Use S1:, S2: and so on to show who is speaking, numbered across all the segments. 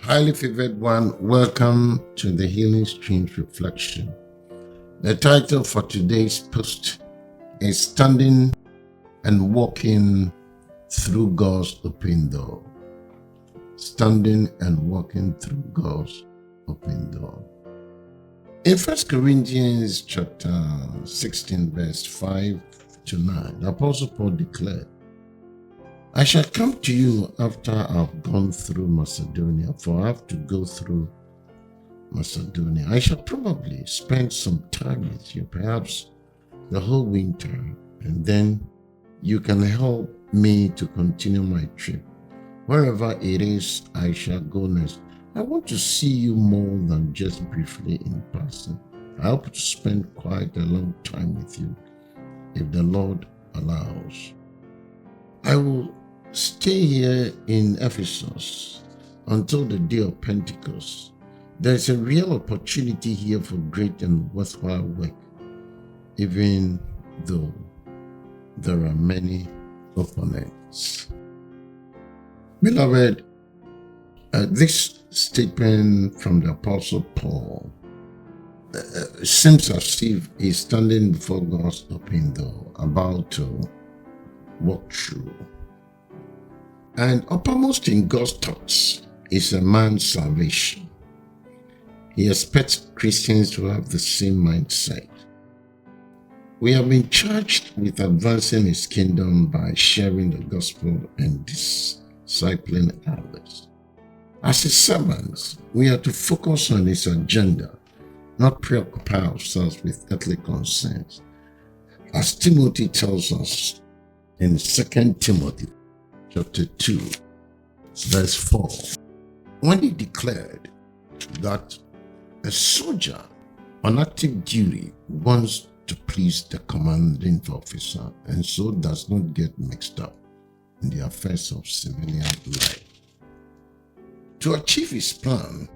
S1: Highly favored one, welcome to the Healing Streams Reflection. The title for today's post is Standing and Walking Through God's Open Door. Standing and walking through God's open door. In 1 Corinthians chapter 16, verse 5 to 9, the Apostle Paul declared, I shall come to you after I've gone through Macedonia, for I have to go through Macedonia. I shall probably spend some time with you, perhaps the whole winter, and then you can help me to continue my trip. Wherever it is, I shall go next. I want to see you more than just briefly in person. I hope to spend quite a long time with you, if the Lord allows. I will stay here in Ephesus until the day of Pentecost. There is a real opportunity here for great and worthwhile work, even though there are many opponents. Beloved, this statement from the Apostle Paul seems as if he's standing before God's open door, about to walk through. And uppermost in God's thoughts is a man's salvation. He expects Christians to have the same mindset. We have been charged with advancing His kingdom by sharing the gospel and discipling others. As His servants, we are to focus on His agenda, not preoccupy ourselves with earthly concerns. As Timothy tells us in 2 Timothy chapter 2, verse 4, when he declared that a soldier on active duty wants to please the commanding officer and so does not get mixed up in the affairs of civilian life. To achieve his plan,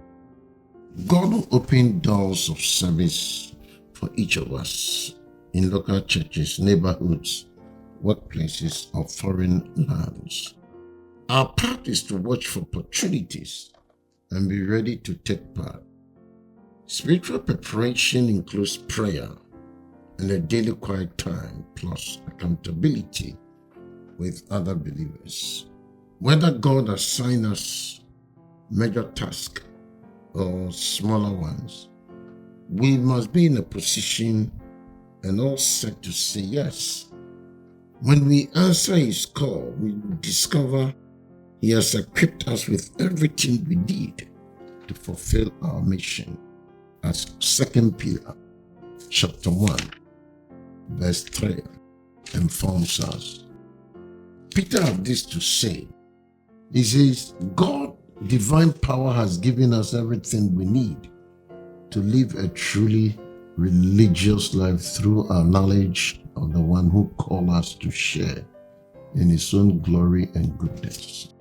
S1: God will open doors of service for each of us in local churches, neighborhoods, workplaces, or foreign lands. Our part is to watch for opportunities and be ready to take part. Spiritual preparation includes prayer and a daily quiet time, plus accountability with other believers. Whether God assigns us major tasks or smaller ones, we must be in a position and all set to say yes. When we answer His call, we will discover He has equipped us with everything we need to fulfill our mission, as 2 Peter chapter 1, verse 3 informs us. Peter had this to say. He says, God, divine power has given us everything we need to live a truly religious life through our knowledge of the one who called us to share in His own glory and goodness.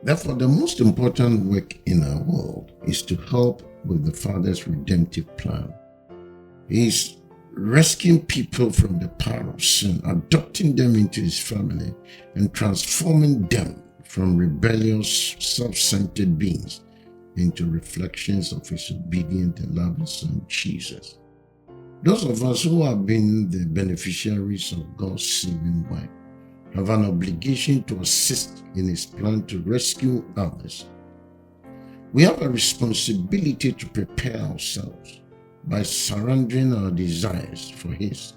S1: Therefore, the most important work in our world is to help with the Father's redemptive plan. He is rescuing people from the power of sin, adopting them into His family, and transforming them from rebellious, self-centered beings into reflections of His obedient and loving Son, Jesus. Those of us who have been the beneficiaries of God's saving work have an obligation to assist in His plan to rescue others. We have a responsibility to prepare ourselves by surrendering our desires for His,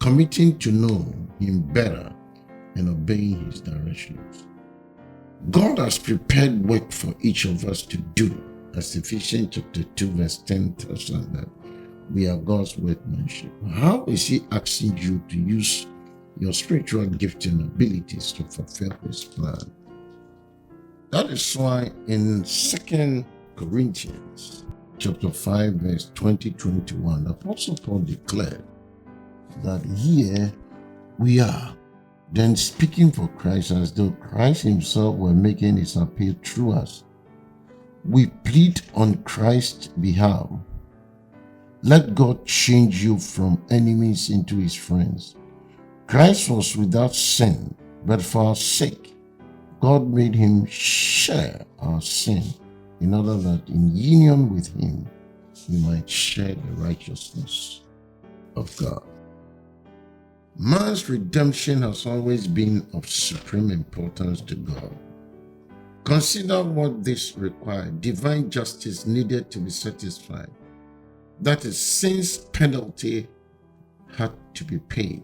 S1: committing to know Him better, and obeying His directions. God has prepared work for each of us to do, as Ephesians chapter 2, verse 10 tells us that we are God's workmanship. How is He asking you to use your spiritual gifts and abilities to fulfill His plan? That is why in 2 Corinthians chapter 5, verse 20-21, the Apostle Paul declared that here we are, then speaking for Christ as though Christ Himself were making His appeal through us. We plead on Christ's behalf. Let God change you from enemies into His friends. Christ was without sin, but for our sake, God made Him share our sin, in order that in union with him, we might share the righteousness of God. Man's redemption has always been of supreme importance to God. Consider what this required. Divine justice needed to be satisfied. That is, sin's penalty had to be paid.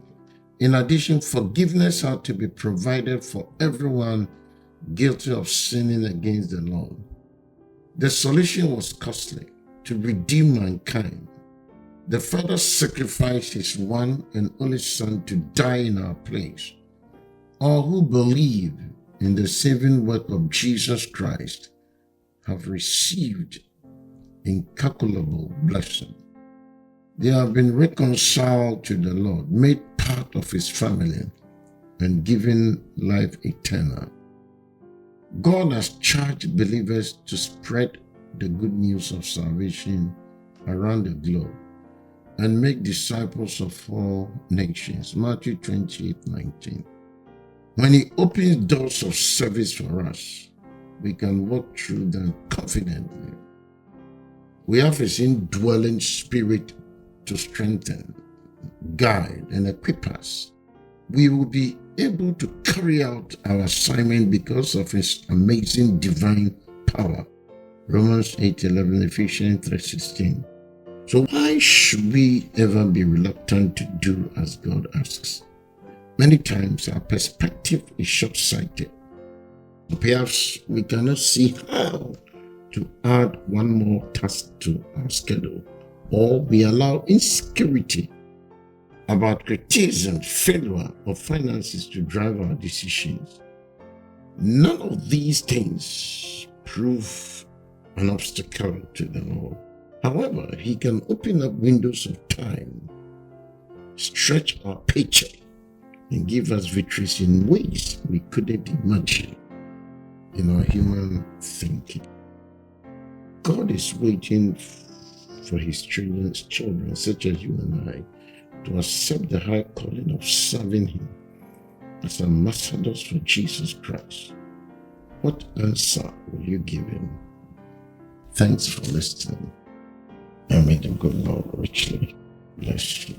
S1: In addition, forgiveness had to be provided for everyone guilty of sinning against the Lord. The solution was costly: to redeem mankind. The Father sacrificed his one and only Son to die in our place. All who believe in the saving work of Jesus Christ have received incalculable blessing. They have been reconciled to the Lord, made part of his family, and given life eternal. God has charged believers to spread the good news of salvation around the globe and make disciples of all nations. Matthew 28:19. When he opens doors of service for us, we can walk through them confidently. We have his indwelling spirit to strengthen, guide, and equip us. We will be able to carry out our assignment because of his amazing divine power. Romans 8:11, Ephesians 3:16. So why should we ever be reluctant to do as God asks? Many times our perspective is short-sighted. Perhaps we cannot see how to add one more task to our schedule, or we allow insecurity about criticism, failure, or finances to drive our decisions. None of these things prove an obstacle to the Lord. However, he can open up windows of time, stretch our paycheck, and give us victories in ways we couldn't imagine in our human thinking. God is waiting for his children, such as you and I, to accept the high calling of serving him as ambassadors for Jesus Christ. What answer will you give him? Thanks for listening, and may the good Lord richly bless you.